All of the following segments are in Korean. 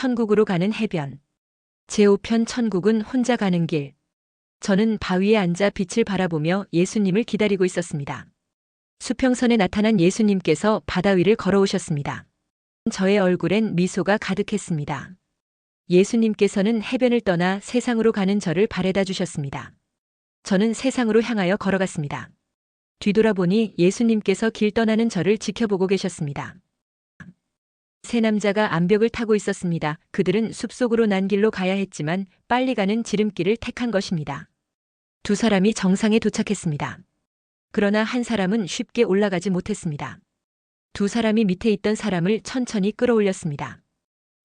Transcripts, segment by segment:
천국으로 가는 해변. 제5편 천국은 혼자 가는 길. 저는 바위에 앉아 빛을 바라보며 예수님을 기다리고 있었습니다. 수평선에 나타난 예수님께서 바다 위를 걸어오셨습니다. 저의 얼굴엔 미소가 가득했습니다. 예수님께서는 해변을 떠나 세상으로 가는 저를 바래다 주셨습니다. 저는 세상으로 향하여 걸어갔습니다. 뒤돌아보니 예수님께서 길 떠나는 저를 지켜보고 계셨습니다. 세 남자가 암벽을 타고 있었습니다. 그들은 숲속으로 난 길로 가야 했지만 빨리 가는 지름길을 택한 것입니다. 두 사람이 정상에 도착했습니다. 그러나 한 사람은 쉽게 올라가지 못했습니다. 두 사람이 밑에 있던 사람을 천천히 끌어올렸습니다.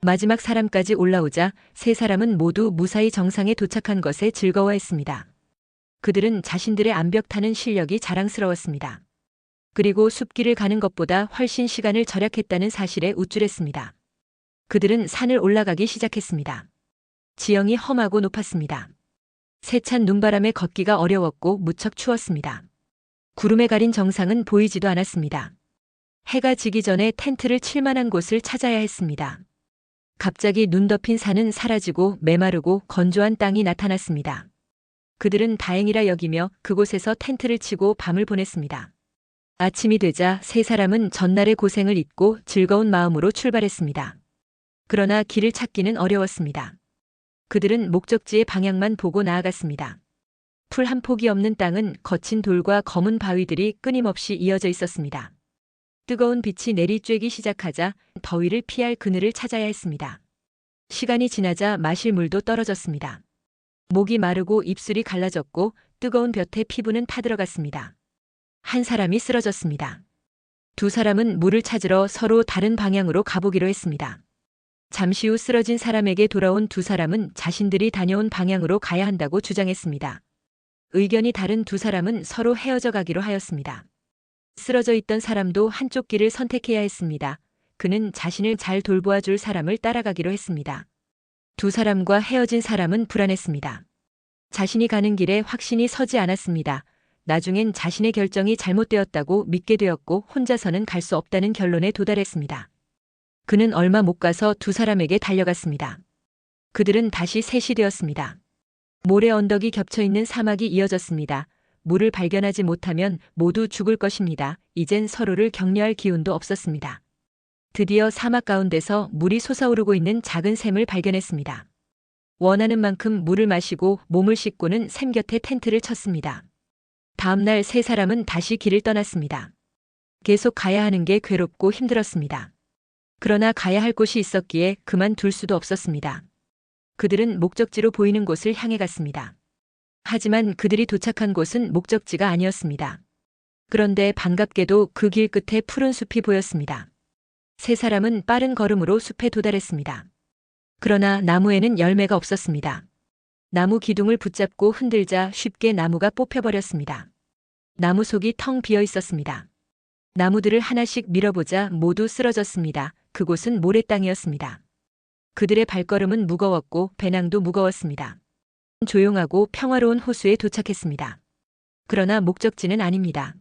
마지막 사람까지 올라오자 세 사람은 모두 무사히 정상에 도착한 것에 즐거워했습니다. 그들은 자신들의 암벽 타는 실력이 자랑스러웠습니다. 그리고 숲길을 가는 것보다 훨씬 시간을 절약했다는 사실에 우쭐했습니다. 그들은 산을 올라가기 시작했습니다. 지형이 험하고 높았습니다. 세찬 눈바람에 걷기가 어려웠고 무척 추웠습니다. 구름에 가린 정상은 보이지도 않았습니다. 해가 지기 전에 텐트를 칠 만한 곳을 찾아야 했습니다. 갑자기 눈 덮인 산은 사라지고 메마르고 건조한 땅이 나타났습니다. 그들은 다행이라 여기며 그곳에서 텐트를 치고 밤을 보냈습니다. 아침이 되자 세 사람은 전날의 고생을 잊고 즐거운 마음으로 출발했습니다. 그러나 길을 찾기는 어려웠습니다. 그들은 목적지의 방향만 보고 나아갔습니다. 풀 한 폭이 없는 땅은 거친 돌과 검은 바위들이 끊임없이 이어져 있었습니다. 뜨거운 빛이 내리쬐기 시작하자 더위를 피할 그늘을 찾아야 했습니다. 시간이 지나자 마실 물도 떨어졌습니다. 목이 마르고 입술이 갈라졌고 뜨거운 볕에 피부는 타들어갔습니다. 한 사람이 쓰러졌습니다. 두 사람은 물을 찾으러 서로 다른 방향으로 가보기로 했습니다. 잠시 후 쓰러진 사람에게 돌아온 두 사람은 자신들이 다녀온 방향으로 가야 한다고 주장했습니다. 의견이 다른 두 사람은 서로 헤어져 가기로 하였습니다. 쓰러져 있던 사람도 한쪽 길을 선택해야 했습니다. 그는 자신을 잘 돌보아 줄 사람을 따라가기로 했습니다. 두 사람과 헤어진 사람은 불안했습니다. 자신이 가는 길에 확신이 서지 않았습니다. 나중엔 자신의 결정이 잘못되었다고 믿게 되었고 혼자서는 갈 수 없다는 결론에 도달했습니다. 그는 얼마 못 가서 두 사람에게 달려갔습니다. 그들은 다시 셋이 되었습니다. 모래 언덕이 겹쳐 있는 사막이 이어졌습니다. 물을 발견하지 못하면 모두 죽을 것입니다. 이젠 서로를 격려할 기운도 없었습니다. 드디어 사막 가운데서 물이 솟아오르고 있는 작은 샘을 발견했습니다. 원하는 만큼 물을 마시고 몸을 씻고는 샘 곁에 텐트를 쳤습니다. 다음 날 세 사람은 다시 길을 떠났습니다. 계속 가야 하는 게 괴롭고 힘들었습니다. 그러나 가야 할 곳이 있었기에 그만둘 수도 없었습니다. 그들은 목적지로 보이는 곳을 향해 갔습니다. 하지만 그들이 도착한 곳은 목적지가 아니었습니다. 그런데 반갑게도 그 길 끝에 푸른 숲이 보였습니다. 세 사람은 빠른 걸음으로 숲에 도달했습니다. 그러나 나무에는 열매가 없었습니다. 나무 기둥을 붙잡고 흔들자 쉽게 나무가 뽑혀버렸습니다. 나무 속이 텅 비어 있었습니다. 나무들을 하나씩 밀어보자 모두 쓰러졌습니다. 그곳은 모래 땅이었습니다. 그들의 발걸음은 무거웠고 배낭도 무거웠습니다. 조용하고 평화로운 호수에 도착했습니다. 그러나 목적지는 아닙니다.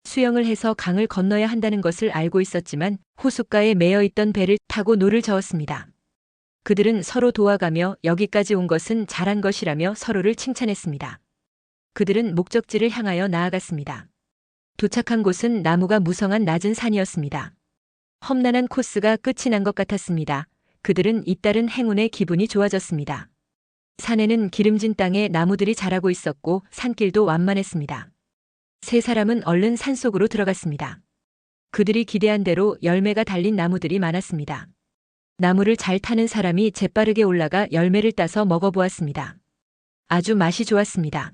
수영을 해서 강을 건너야 한다는 것을 알고 있었지만 호숫가에 매여 있던 배를 타고 노를 저었습니다. 그들은 서로 도와가며 여기까지 온 것은 잘한 것이라며 서로를 칭찬했습니다. 그들은 목적지를 향하여 나아갔습니다. 도착한 곳은 나무가 무성한 낮은 산이었습니다. 험난한 코스가 끝이 난 것 같았습니다. 그들은 잇따른 행운에 기분이 좋아졌습니다. 산에는 기름진 땅에 나무들이 자라고 있었고 산길도 완만했습니다. 세 사람은 얼른 산속으로 들어갔습니다. 그들이 기대한 대로 열매가 달린 나무들이 많았습니다. 나무를 잘 타는 사람이 재빠르게 올라가 열매를 따서 먹어보았습니다. 아주 맛이 좋았습니다.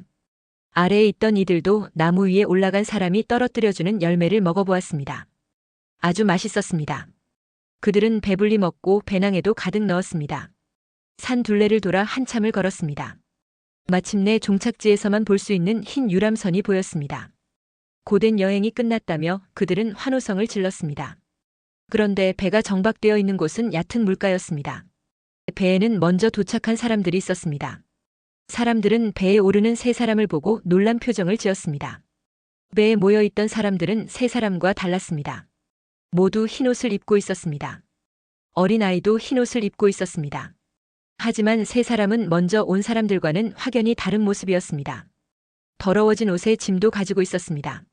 아래에 있던 이들도 나무 위에 올라간 사람이 떨어뜨려주는 열매를 먹어보았습니다. 아주 맛있었습니다. 그들은 배불리 먹고 배낭에도 가득 넣었습니다. 산 둘레를 돌아 한참을 걸었습니다. 마침내 종착지에서만 볼 수 있는 흰 유람선이 보였습니다. 고된 여행이 끝났다며 그들은 환호성을 질렀습니다. 그런데 배가 정박되어 있는 곳은 얕은 물가였습니다. 배에는 먼저 도착한 사람들이 있었습니다. 사람들은 배에 오르는 세 사람을 보고 놀란 표정을 지었습니다. 배에 모여있던 사람들은 세 사람과 달랐습니다. 모두 흰 옷을 입고 있었습니다. 어린아이도 흰옷을 입고 있었습니다. 하지만 세 사람은 먼저 온 사람들과는 확연히 다른 모습이었습니다. 더러워진 옷에 짐도 가지고 있었습니다.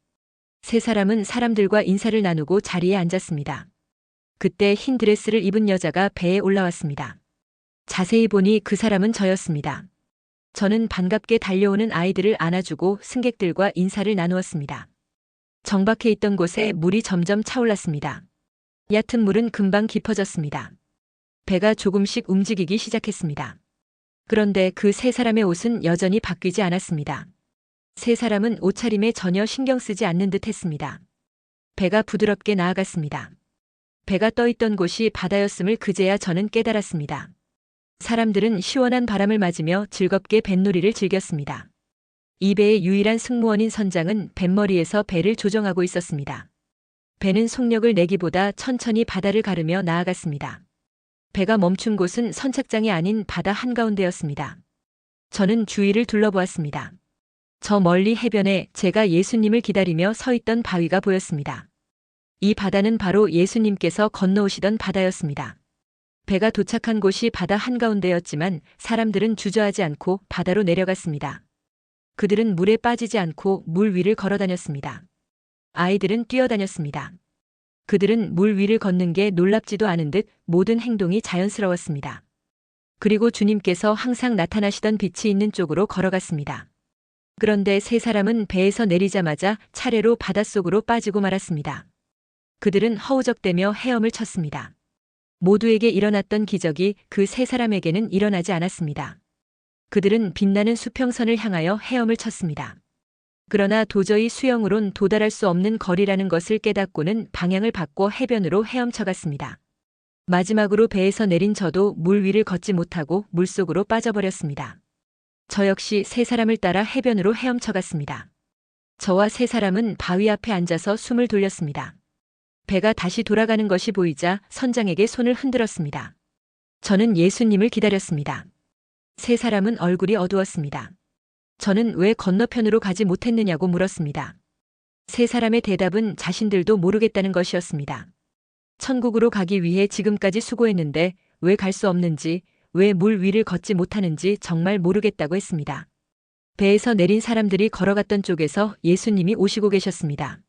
세 사람은 사람들과 인사를 나누고 자리에 앉았습니다. 그때 흰 드레스를 입은 여자가 배에 올라왔습니다. 자세히 보니 그 사람은 저였습니다. 저는 반갑게 달려오는 아이들을 안아주고 승객들과 인사를 나누었습니다. 정박해 있던 곳에 물이 점점 차올랐습니다. 얕은 물은 금방 깊어졌습니다. 배가 조금씩 움직이기 시작했습니다. 그런데 그 세 사람의 옷은 여전히 바뀌지 않았습니다. 세 사람은 옷차림에 전혀 신경 쓰지 않는 듯 했습니다. 배가 부드럽게 나아갔습니다. 배가 떠 있던 곳이 바다였음을 그제야 저는 깨달았습니다. 사람들은 시원한 바람을 맞으며 즐겁게 뱃놀이를 즐겼습니다. 이 배의 유일한 승무원인 선장은 뱃머리에서 배를 조정하고 있었습니다. 배는 속력을 내기보다 천천히 바다를 가르며 나아갔습니다. 배가 멈춘 곳은 선착장이 아닌 바다 한가운데였습니다. 저는 주위를 둘러보았습니다. 저 멀리 해변에 제가 예수님을 기다리며 서 있던 바위가 보였습니다. 이 바다는 바로 예수님께서 건너오시던 바다였습니다. 배가 도착한 곳이 바다 한가운데였지만 사람들은 주저하지 않고 바다로 내려갔습니다. 그들은 물에 빠지지 않고 물 위를 걸어 다녔습니다. 아이들은 뛰어다녔습니다. 그들은 물 위를 걷는 게 놀랍지도 않은 듯 모든 행동이 자연스러웠습니다. 그리고 주님께서 항상 나타나시던 빛이 있는 쪽으로 걸어갔습니다. 그런데 세 사람은 배에서 내리자마자 차례로 바닷속으로 빠지고 말았습니다. 그들은 허우적대며 헤엄을 쳤습니다. 모두에게 일어났던 기적이 그 세 사람에게는 일어나지 않았습니다. 그들은 빛나는 수평선을 향하여 헤엄을 쳤습니다. 그러나 도저히 수영으론 도달할 수 없는 거리라는 것을 깨닫고는 방향을 바꿔 해변으로 헤엄쳐갔습니다. 마지막으로 배에서 내린 저도 물 위를 걷지 못하고 물속으로 빠져버렸습니다. 저 역시 세 사람을 따라 해변으로 헤엄쳐갔습니다. 저와 세 사람은 바위 앞에 앉아서 숨을 돌렸습니다. 배가 다시 돌아가는 것이 보이자 선장에게 손을 흔들었습니다. 저는 예수님을 기다렸습니다. 세 사람은 얼굴이 어두웠습니다. 저는 왜 건너편으로 가지 못했느냐고 물었습니다. 세 사람의 대답은 자신들도 모르겠다는 것이었습니다. 천국으로 가기 위해 지금까지 수고했는데 왜 갈 수 없는지, 왜 물 위를 걷지 못하는지 정말 모르겠다고 했습니다. 배에서 내린 사람들이 걸어갔던 쪽에서 예수님이 오시고 계셨습니다.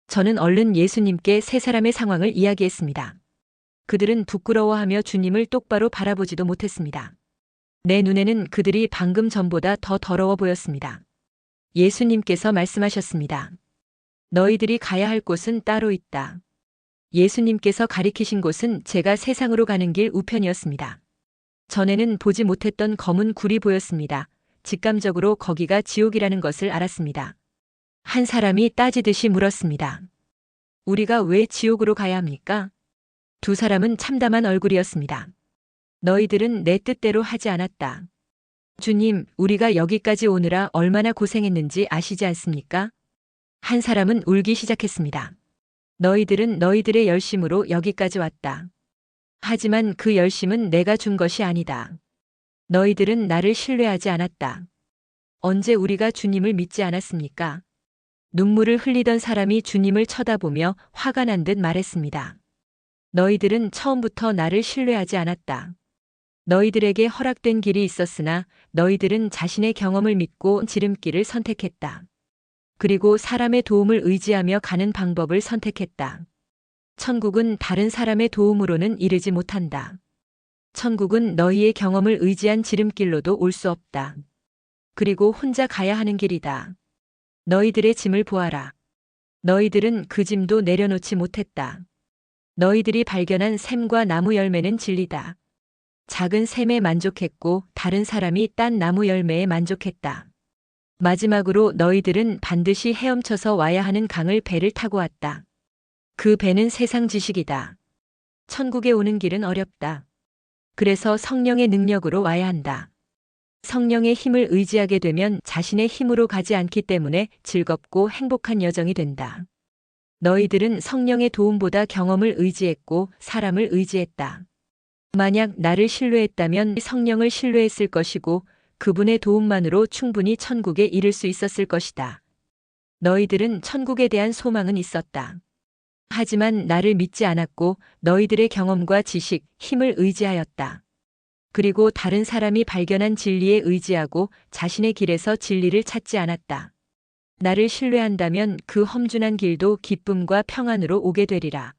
저는 얼른 예수님께 세 사람의 상황을 이야기했습니다. 그들은 부끄러워하며 주님을 똑바로 바라보지도 못했습니다. 내 눈에는 그들이 방금 전보다 더 더러워 보였습니다. 예수님께서 말씀하셨습니다. 너희들이 가야 할 곳은 따로 있다. 예수님께서 가리키신 곳은 제가 세상으로 가는 길 우편이었습니다. 전에는 보지 못했던 검은 굴이 보였습니다. 직감적으로 거기가 지옥이라는 것을 알았습니다. 한 사람이 따지듯이 물었습니다. 우리가 왜 지옥으로 가야 합니까? 두 사람은 참담한 얼굴이었습니다. 너희들은 내 뜻대로 하지 않았다. 주님, 우리가 여기까지 오느라 얼마나 고생했는지 아시지 않습니까? 한 사람은 울기 시작했습니다. 너희들은 너희들의 열심으로 여기까지 왔다. 하지만 그 열심은 내가 준 것이 아니다. 너희들은 나를 신뢰하지 않았다. 언제 우리가 주님을 믿지 않았습니까? 눈물을 흘리던 사람이 주님을 쳐다보며 화가 난 듯 말했습니다. 너희들은 처음부터 나를 신뢰하지 않았다. 너희들에게 허락된 길이 있었으나 너희들은 자신의 경험을 믿고 지름길을 선택했다. 그리고 사람의 도움을 의지하며 가는 방법을 선택했다. 천국은 다른 사람의 도움으로는 이르지 못한다. 천국은 너희의 경험을 의지한 지름길로도 올 수 없다. 그리고 혼자 가야 하는 길이다. 너희들의 짐을 보아라. 너희들은 그 짐도 내려놓지 못했다. 너희들이 발견한 샘과 나무 열매는 진리다. 작은 샘에 만족했고 다른 사람이 딴 나무 열매에 만족했다. 마지막으로 너희들은 반드시 헤엄쳐서 와야 하는 강을 배를 타고 왔다. 그 배는 세상 지식이다. 천국에 오는 길은 어렵다. 그래서 성령의 능력으로 와야 한다. 성령의 힘을 의지하게 되면 자신의 힘으로 가지 않기 때문에 즐겁고 행복한 여정이 된다. 너희들은 성령의 도움보다 경험을 의지했고 사람을 의지했다. 만약 나를 신뢰했다면 성령을 신뢰했을 것이고 그분의 도움만으로 충분히 천국에 이를 수 있었을 것이다. 너희들은 천국에 대한 소망은 있었다. 하지만 나를 믿지 않았고 너희들의 경험과 지식, 힘을 의지하였다. 그리고 다른 사람이 발견한 진리에 의지하고 자신의 길에서 진리를 찾지 않았다. 나를 신뢰한다면 그 험준한 길도 기쁨과 평안으로 오게 되리라.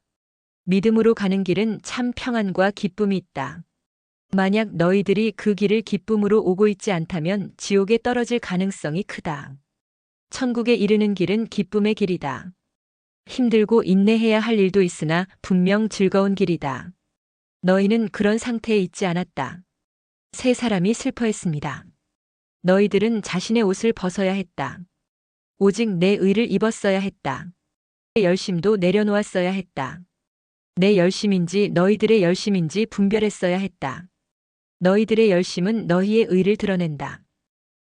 믿음으로 가는 길은 참 평안과 기쁨이 있다. 만약 너희들이 그 길을 기쁨으로 오고 있지 않다면 지옥에 떨어질 가능성이 크다. 천국에 이르는 길은 기쁨의 길이다. 힘들고 인내해야 할 일도 있으나 분명 즐거운 길이다. 너희는 그런 상태에 있지 않았다. 세 사람이 슬퍼했습니다. 너희들은 자신의 옷을 벗어야 했다. 오직 내 의를 입었어야 했다. 내 열심도 내려놓았어야 했다. 내 열심인지 너희들의 열심인지 분별했어야 했다. 너희들의 열심은 너희의 의를 드러낸다.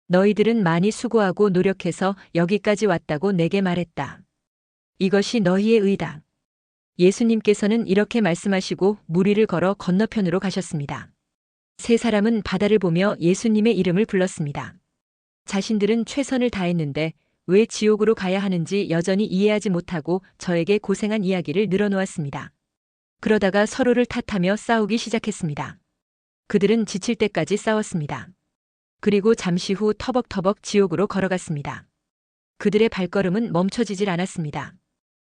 너희들은 많이 수고하고 노력해서 여기까지 왔다고 내게 말했다. 이것이 너희의 의다. 예수님께서는 이렇게 말씀하시고 물 위를 걸어 건너편으로 가셨습니다. 세 사람은 바다를 보며 예수님의 이름을 불렀습니다. 자신들은 최선을 다했는데 왜 지옥으로 가야 하는지 여전히 이해하지 못하고 저에게 고생한 이야기를 늘어놓았습니다. 그러다가 서로를 탓하며 싸우기 시작했습니다. 그들은 지칠 때까지 싸웠습니다. 그리고 잠시 후 터벅터벅 지옥으로 걸어갔습니다. 그들의 발걸음은 멈춰지질 않았습니다.